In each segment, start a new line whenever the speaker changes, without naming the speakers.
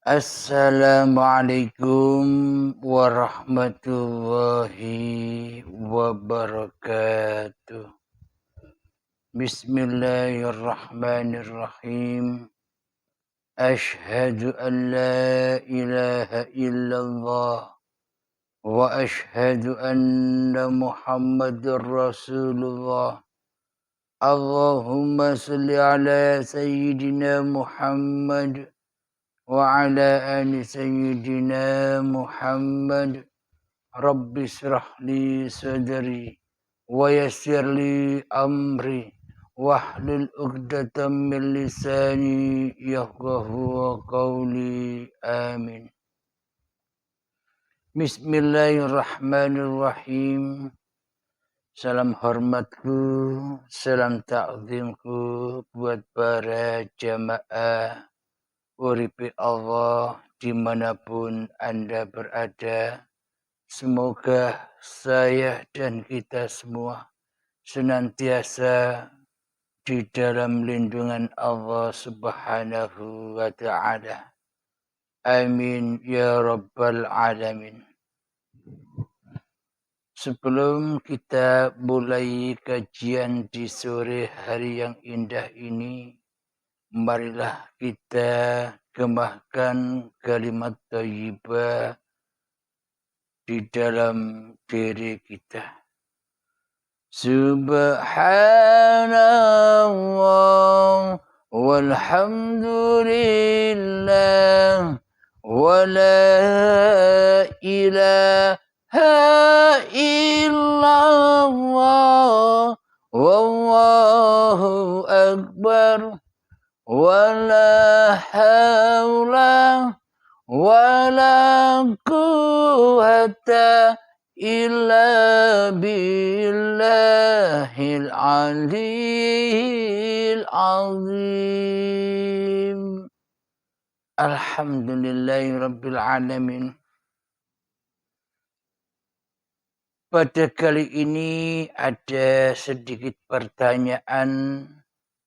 Assalamualaikum warahmatullahi wabarakatuh. Bismillahirrahmanirrahim. Ashhadu an la ilaha illallah wa ashhadu anna Muhammadur Rasulullah. Allahumma salli ala sayyidina Muhammad وعلى آل سيدنا محمد رب اشرح لي صدري ويسر لي أمري واحلل عقدة من لساني يفقهوا قولي آمين. Bismillahirrahmanirrahim. Salam hormatku, salam ta'zimku buat para jamaah uripi Allah dimanapun Anda berada. Semoga saya dan kita semua senantiasa di dalam lindungan Allah Subhanahu wa ta'ala. Amin ya rabbal alamin. Sebelum kita mulai kajian di sore hari yang indah ini, marilah kita gemahkan kalimat thayyibah di dalam diri kita. Subhanallah walhamdulillah wa la ilaha illallah wallahu akbar. Wala haula wala quwwata illa billahil aliyyil azim. Alhamdulillahi rabbil alamin. Pada kali ini ada sedikit pertanyaan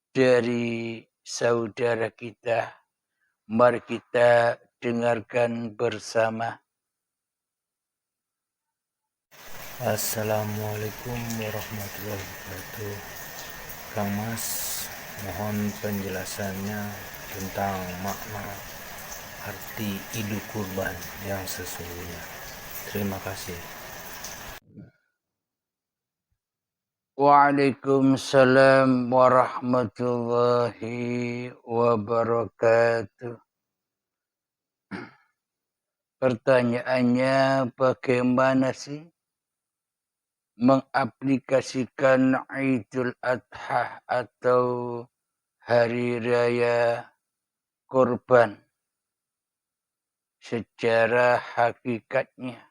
dari saudara kita. Mari kita dengarkan bersama.
Assalamualaikum warahmatullahi wabarakatuh. Kang Mas, mohon penjelasannya tentang makna arti Idul Kurban yang sesungguhnya. Terima kasih.
Waalaikumsalam warahmatullahi wabarakatuh. Pertanyaannya, bagaimana sih mengaplikasikan Idul Adha atau Hari Raya Kurban secara hakikatnya?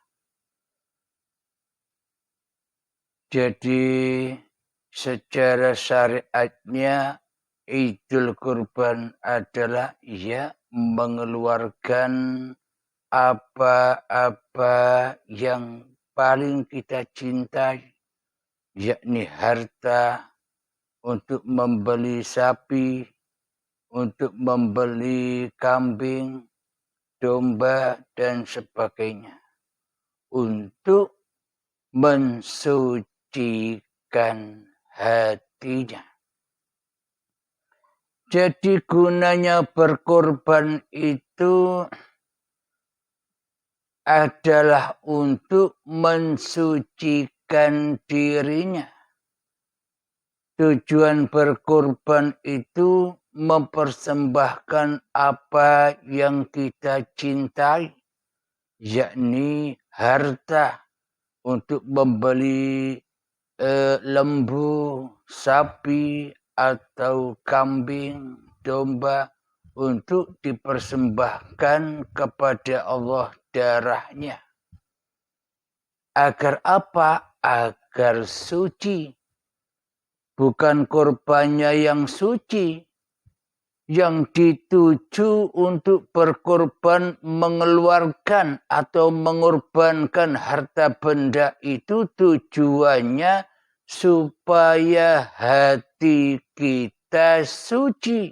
Jadi secara syariatnya Idul Kurban adalah mengeluarkan apa-apa yang paling kita cintai, yakni harta, untuk membeli sapi, untuk membeli kambing, domba, dan sebagainya, untuk mensucikan hatinya. Jadi gunanya berkorban itu adalah untuk mensucikan dirinya. Tujuan berkorban itu mempersembahkan apa yang kita cintai, yakni harta, untuk membeli lembu, sapi, atau kambing, domba, untuk dipersembahkan kepada Allah darahnya. Agar apa? Agar suci. Bukan korbannya yang suci. Yang dituju untuk berkorban mengeluarkan atau mengorbankan harta benda itu tujuannya supaya hati kita suci.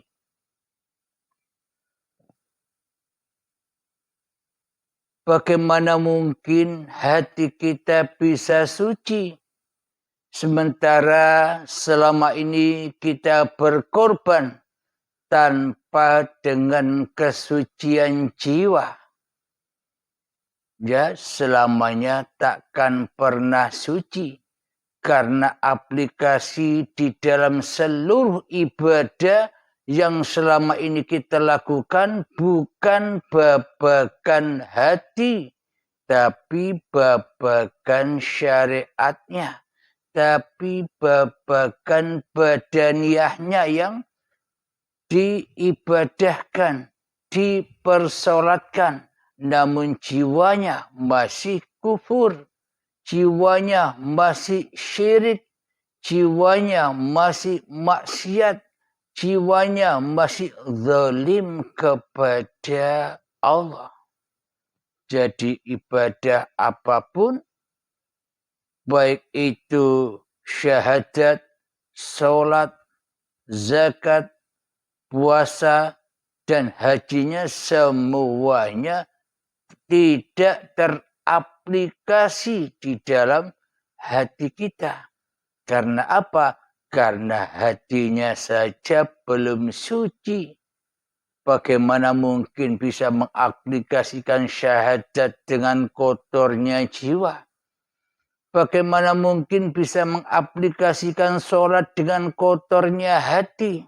Bagaimana mungkin hati kita bisa suci sementara selama ini kita berkorban tanpa dengan kesucian jiwa? Ya, selamanya takkan pernah suci karena aplikasi di dalam seluruh ibadah yang selama ini kita lakukan bukan babakan hati, tapi babakan syariatnya, tapi babakan badaniahnya yang diibadahkan, dipersolatkan, namun jiwanya masih kufur, jiwanya masih syirik, jiwanya masih maksiat, jiwanya masih zalim kepada Allah. Jadi ibadah apapun, baik itu syahadat, sholat, zakat, puasa, dan hajinya semuanya tidak teraplikasi di dalam hati kita. Karena apa? Karena hatinya saja belum suci. Bagaimana mungkin bisa mengaplikasikan syahadat dengan kotornya jiwa? Bagaimana mungkin bisa mengaplikasikan sholat dengan kotornya hati?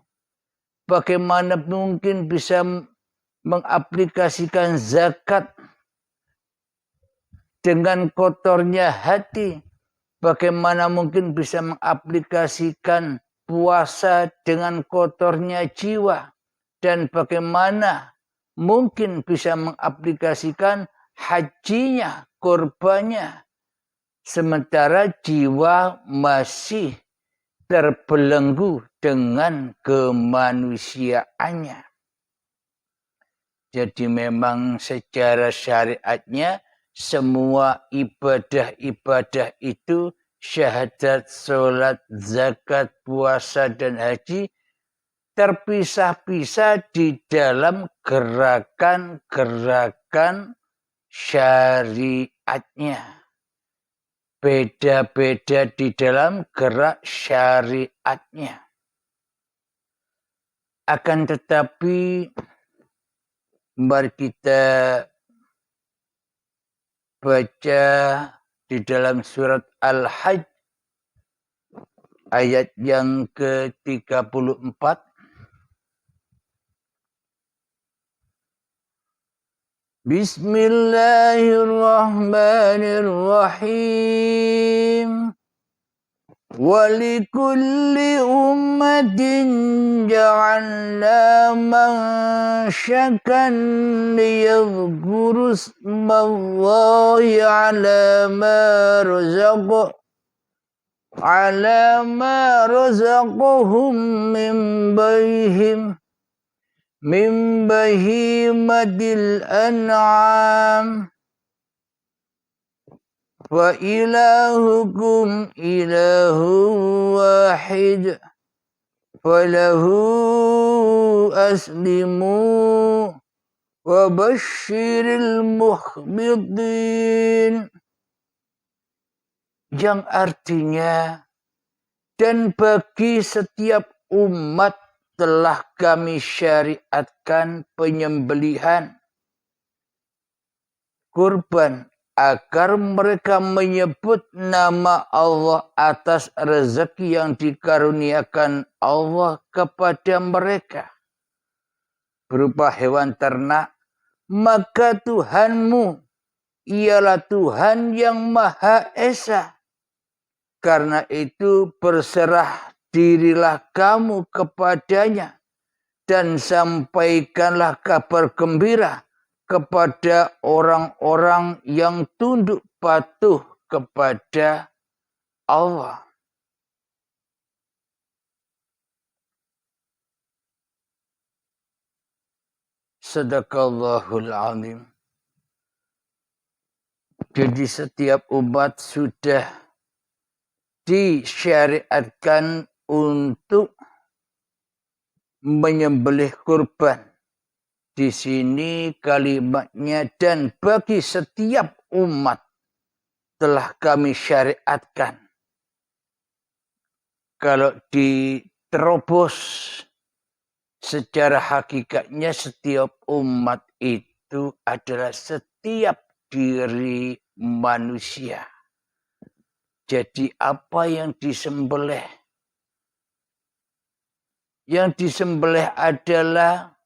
Bagaimana mungkin bisa mengaplikasikan zakat dengan kotornya hati? Bagaimana mungkin bisa mengaplikasikan puasa dengan kotornya jiwa? Dan bagaimana mungkin bisa mengaplikasikan hajinya, kurbannya, sementara jiwa masih terbelenggu dengan kemanusiaannya. Jadi memang secara syariatnya semua ibadah-ibadah itu, syahadat, sholat, zakat, puasa, dan haji, terpisah-pisah di dalam gerakan-gerakan syariatnya. Beda-beda di dalam gerak syariatnya. Akan tetapi mari kita baca di dalam surat Al-Hajj ayat yang ke-34. Bismillahirrahmanirrahim. وَلِكُلِّ أُمَّةٍ جَعَلْنَا مَنسَكًا لِيَذْكُرُوا اسْمَ اللَّهِ عَلَى مَا رَزَقَهُم مِّن بَهِيمَةِ الْأَنْعَامِ وَإِلَٰهُكُمْ إِلَٰهٌ وَاحِدٌ فَلَهُ أَسْلِمُوا وَبَشِّرِ الْمُخْبِتِينَ. Yang artinya, dan bagi setiap umat telah kami syariatkan penyembelihan kurban agar mereka menyebut nama Allah atas rezeki yang dikaruniakan Allah kepada mereka berupa hewan ternak, maka Tuhanmu ialah Tuhan yang Maha Esa. Karena itu berserah dirilah kamu kepadanya dan sampaikanlah kabar gembira kepada orang-orang yang tunduk patuh kepada Allah. Sadaqallahul azim. Jadi setiap umat sudah disyariatkan untuk menyembelih kurban Di sini kalimatnya, dan bagi setiap umat telah kami syariatkan. Kalau diterobos secara hakikatnya, setiap umat itu adalah setiap diri manusia. Jadi apa yang disembelih? Yang disembelih adalah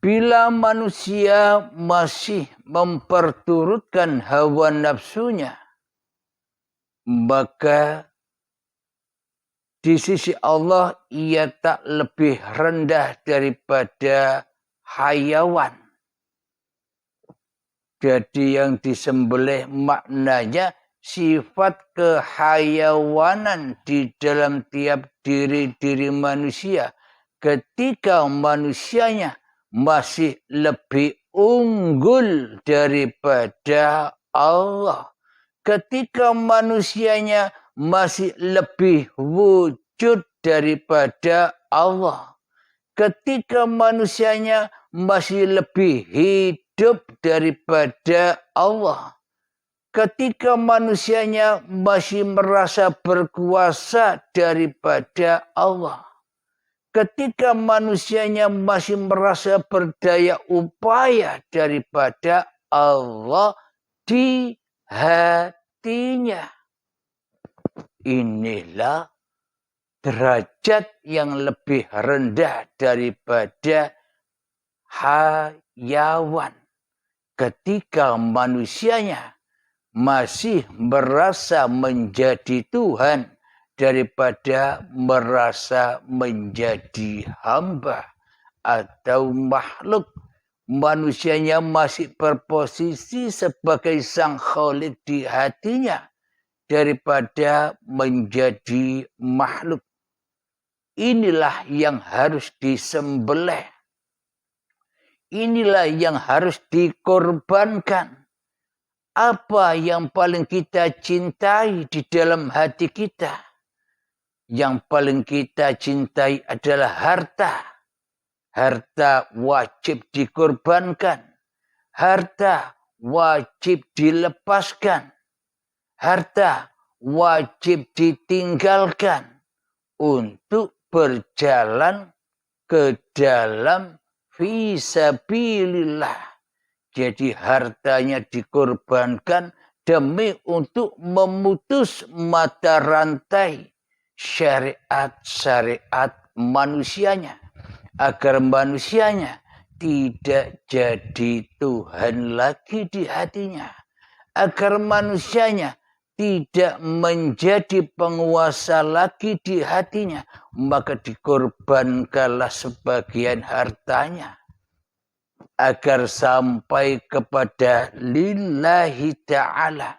bila manusia masih memperturutkan hawa nafsunya, maka di sisi Allah ia tak lebih rendah daripada hayawan. Jadi yang disembelih maknanya sifat kehayawanan di dalam tiap diri-diri manusia. Ketika manusianya masih lebih unggul daripada Allah. Ketika manusianya masih lebih wujud daripada Allah. Ketika manusianya masih lebih hidup daripada Allah. Ketika manusianya masih merasa berkuasa daripada Allah. Ketika manusianya masih merasa berdaya upaya daripada Allah di hatinya. Inilah derajat yang lebih rendah daripada hayawan. Ketika manusianya masih merasa menjadi Tuhan daripada merasa menjadi hamba atau makhluk. Manusianya masih berposisi sebagai sang khalik di hatinya daripada menjadi makhluk. Inilah yang harus disembelih. Inilah yang harus dikorbankan. Apa yang paling kita cintai di dalam hati kita? Yang paling kita cintai adalah harta. Harta wajib dikorbankan. Harta wajib dilepaskan. Harta wajib ditinggalkan untuk berjalan ke dalam fisabilillah. Jadi hartanya dikorbankan demi untuk memutus mata rantai syariat-syariat manusianya. Agar manusianya tidak jadi Tuhan lagi di hatinya. Agar manusianya tidak menjadi penguasa lagi di hatinya. Maka dikorbankanlah sebagian hartanya. Agar sampai kepada lillahi ta'ala.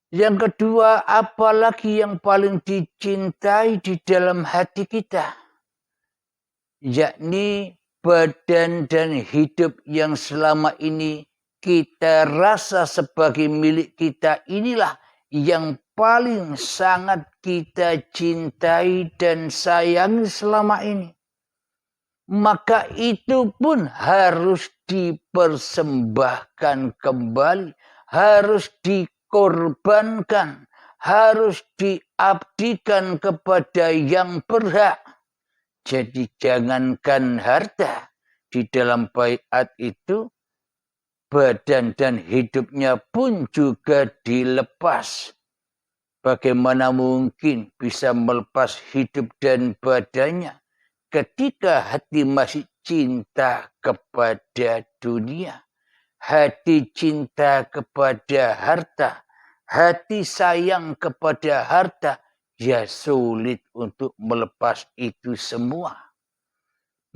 Yang kedua, apalagi yang paling dicintai di dalam hati kita. Yakni badan dan hidup yang selama ini kita rasa sebagai milik kita, inilah yang paling sangat kita cintai dan sayangi selama ini. Maka itu pun harus dipersembahkan kembali, harus dikorbankan, harus diabdikan kepada yang berhak. Jadi jangankan harta, di dalam baiat itu badan dan hidupnya pun juga dilepas. Bagaimana mungkin bisa melepas hidup dan badannya ketika hati masih cinta kepada dunia, hati cinta kepada harta, hati sayang kepada harta, ya sulit untuk melepas itu semua.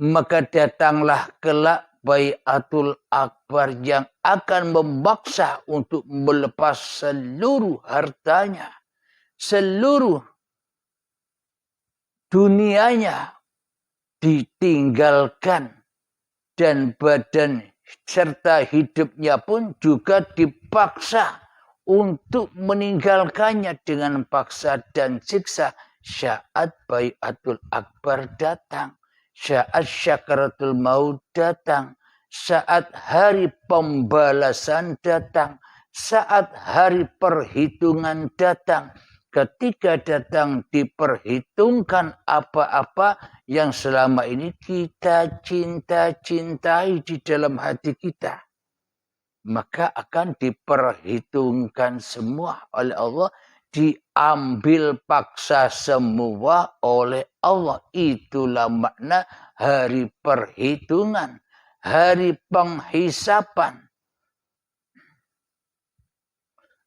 Maka datanglah kelak Baiatul Akbar yang akan memaksa untuk melepas seluruh hartanya, seluruh dunianya ditinggalkan, dan badan serta hidupnya pun juga dipaksa untuk meninggalkannya dengan paksa dan siksa saat Baiatul Akbar datang, saat Syakaratul Maut datang, saat hari pembalasan datang, saat hari perhitungan datang. Ketika datang diperhitungkan apa-apa yang selama ini kita cintai di dalam hati kita. Maka akan diperhitungkan semua oleh Allah, diambil paksa semua oleh Allah. Itulah makna hari perhitungan, hari penghisapan.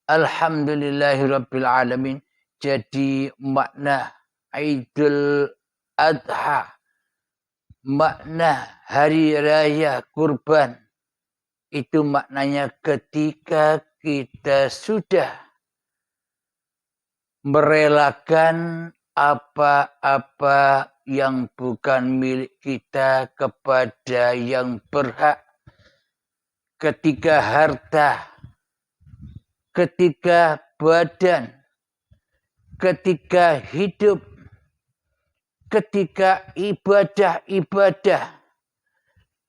Alhamdulillahirabbil alamin. Jadi makna Idul Adha, makna hari raya kurban, itu maknanya ketika kita sudah merelakan apa-apa yang bukan milik kita kepada yang berhak, ketika harta, ketika badan, ketika hidup, ketika ibadah-ibadah,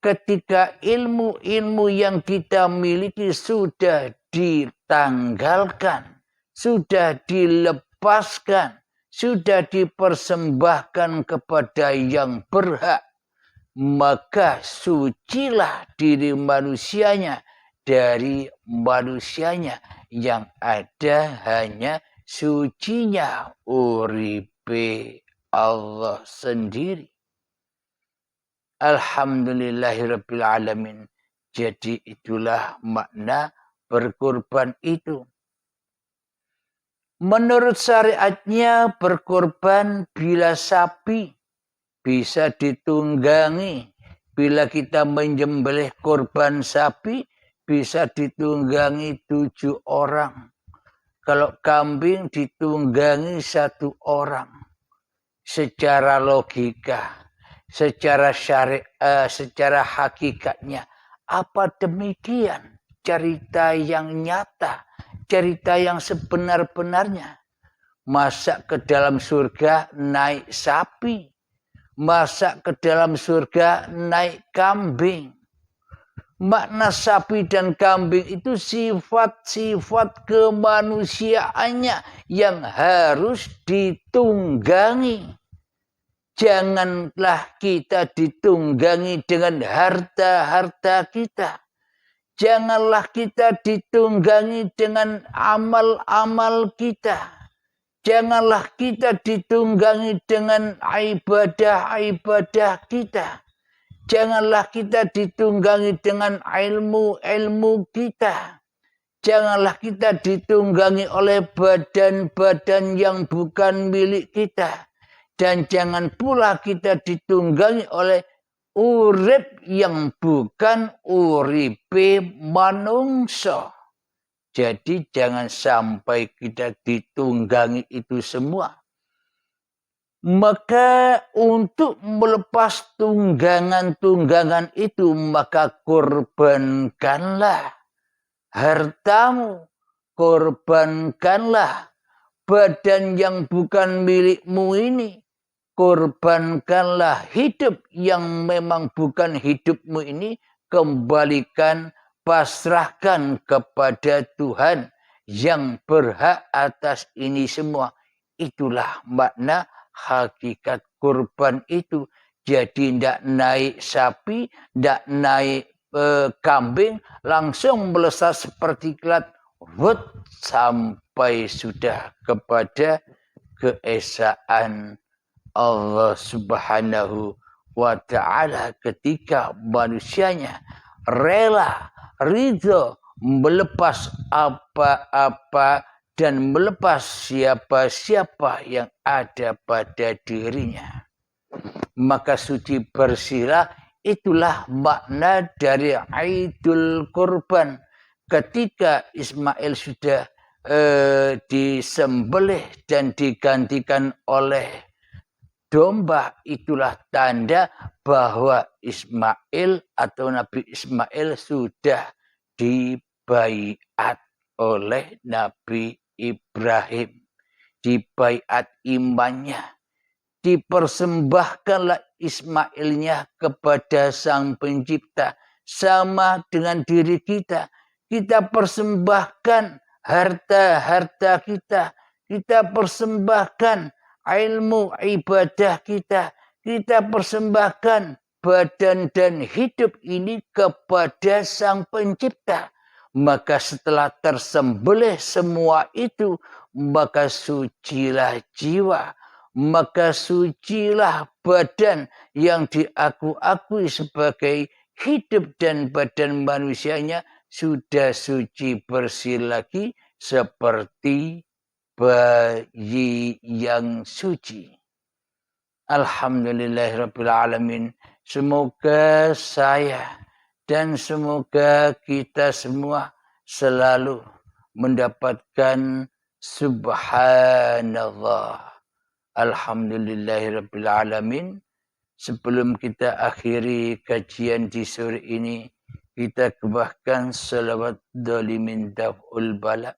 ketika ilmu-ilmu yang kita miliki sudah ditanggalkan, sudah dilepaskan, sudah dipersembahkan kepada yang berhak, maka sucilah diri manusianya dari manusianya, yang ada hanya sucinya uripe Allah sendiri. Alhamdulillahirabbil alamin. Jadi itulah makna berkurban itu. Menurut syariatnya berkurban bila sapi bisa ditunggangi. Bila kita menyembelih kurban sapi bisa ditunggangi 7 orang. Kalau kambing ditunggangi 1 orang. Secara logika, secara syariat, secara hakikatnya, apa demikian cerita yang nyata, cerita yang sebenar-benarnya? Masa ke dalam surga naik sapi, masa ke dalam surga naik kambing. Makna sapi dan kambing itu sifat-sifat kemanusiaannya yang harus ditunggangi. Janganlah kita ditunggangi dengan harta-harta kita. Janganlah kita ditunggangi dengan amal-amal kita. Janganlah kita ditunggangi dengan ibadah-ibadah kita. Janganlah kita ditunggangi dengan ilmu-ilmu kita. Janganlah kita ditunggangi oleh badan-badan yang bukan milik kita. Dan jangan pula kita ditunggangi oleh urip yang bukan uripe manungsa. Jadi jangan sampai kita ditunggangi itu semua. Maka untuk melepas tunggangan-tunggangan itu, maka korbankanlah hartamu, korbankanlah badan yang bukan milikmu ini, korbankanlah hidup yang memang bukan hidupmu ini, kembalikan, pasrahkan kepada Tuhan yang berhak atas ini semua. Itulah makna hakikat kurban itu. Jadi tidak naik sapi, tidak naik kambing, langsung melesat seperti kilat, sampai sudah kepada keesaan Allah Subhanahu wa ta'ala, ketika manusianya rela, ridho, melepas apa-apa dan melepas siapa-siapa yang ada pada dirinya. Maka suci bersihlah, itulah makna dari Idul Kurban. Ketika Ismail sudah disembelih dan digantikan oleh domba, itulah tanda bahwa Ismail atau Nabi Ismail sudah dibaiat oleh Nabi Ibrahim. dibaiat imannya, dipersembahkanlah Ismailnya kepada Sang Pencipta. Sama dengan diri kita. Kita persembahkan harta-harta kita. Kita persembahkan ilmu ibadah kita. Kita persembahkan badan dan hidup ini kepada Sang Pencipta. Maka setelah tersembelih semua itu, maka sucilah jiwa, maka sucilah badan yang diakui sebagai hidup, dan badan manusianya sudah suci bersih lagi seperti bayi yang suci. Alhamdulillahirrabbilalamin. Semoga saya dan semoga kita semua selalu mendapatkan subhanallah. Alhamdulillahirrabbilalamin. Sebelum kita akhiri kajian di sore ini, kita kebahkan salawat dolimin daf'ul bala.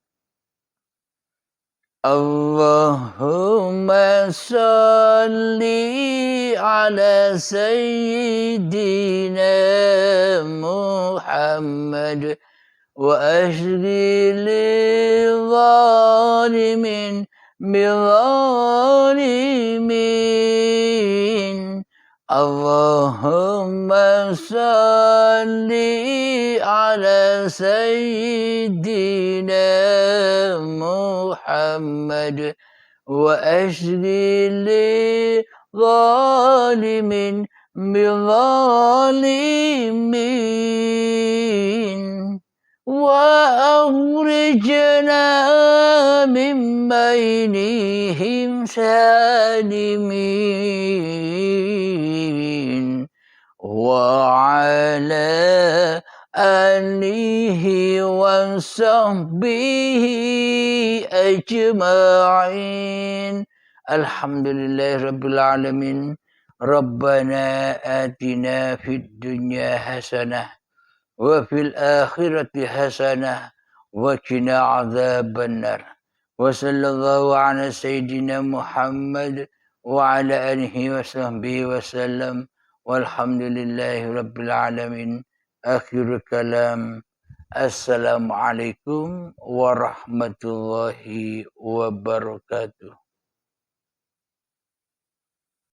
Allahumma salli ala sayyidina Muhammad wa ashghil zalimin bizalimin. Allahumma salli ala sayyidina Muhammad wa ashghil zalimin bizalimin wa akhrijna min bainihim salimin wa ala alihi wa sahbihi ajma'in. Alhamdulillahirabbil alamin. Rabbana atina fid dunya hasanah wa fil akhirati hasanah wa qina adzabannar. Wa sallallahu ala sayyidina Muhammad wa ala alihi wa sahbihi wa sallam. Walhamdulillahi rabbil alamin. Akhirul kalam. Assalamualaikum warahmatullahi wabarakatuh.